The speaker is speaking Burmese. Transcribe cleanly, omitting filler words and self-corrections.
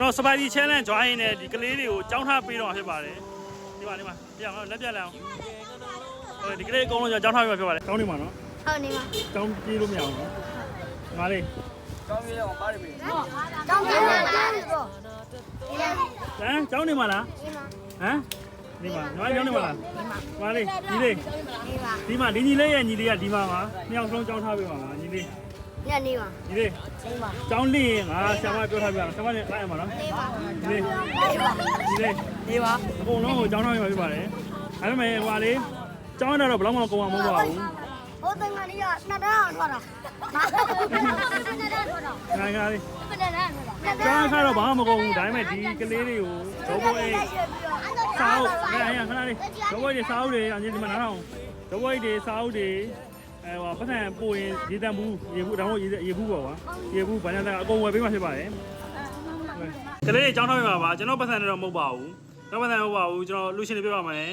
တော့ Spidey Challenge join နဲ့ဒီကလေးတွေကိုကြောင်းထားပေးတော့ဖြစ်ပါတယ်ဒီမှာပြအောင်လက်ပြလိုက်အောင်ဒီကလေးအကုန်လုံးကြောင်းထားပေးမှာဖြစ်ပါတယ်ကောင်းနေမှာနော်ဟုတ်နေမှာကြောင်းပြေးလို့မရအောင်နော်ဒီမှာလေးကြောင်းပြေးအောင်ပါလိမ့်မယ်ကြောင်းပြေးမှာလားကြောင်းနေမှာလားဟမ်ဒီမှာညီမကြောင်းနေမှာလားဒီမှာလေးညီလေးဒီမှာဒီညီလေးရဲ့ညီလေးကဒီမှာပါနှစ်ယောက်ဆုံးကြောင်းထားပေးပါမှာညီလေးညနေပါညီလေးကြောင်းလင်းငါဆရာမပြောထားပြအောင်ဆရာမနဲ့လိုက်ရမှာနော်ညီလေးနေပါအကုန်လုံးကိုကြောင်းထားပေးပါဖြစ်ပါတယ်အဲ့ဒါမဲ့ဟိုလေးကြောင်းတော့ဘယ်တော့မှကုန်မှာမဟုတ်ပါဘူးဟိုတန်ကလေးကနှစ်တန်းအောင်ထွက်တာနှစ်တန်းထွက်တာငါလေးနှစ်တန်းထွက်တာကြောင်းခါတော့ဘာမှမကုန်ဘူးဒါပေမဲ့ဒီကလေးတွေကိုဒုဘောအေးစားဦးခဏလေးဒုဘောတွေစားဦးတွေအရင်ဒီမှာနားထောင်ဒုဘောတွေစားဦးတွေဟိုပတ်စံပို့ရင်ရေတံဘူးရေဘူးဒါမှမဟုတ်ရေဘူးပေါ့ကွာရေဘူးဘာညာတကအကုန်ဝယ်ပေးမှဖြစ်ပါတယ်ကလေးတွေကြောင်းထားပေးပါပါကျွန်တော်ပတ်စံနဲ့တော့မဟုတ်ပါဘူးကျွန်တော်ပတ်စံမဟုတ်ပါဘူးကျွန်တော်လူရှင်တွေပြပါမယ်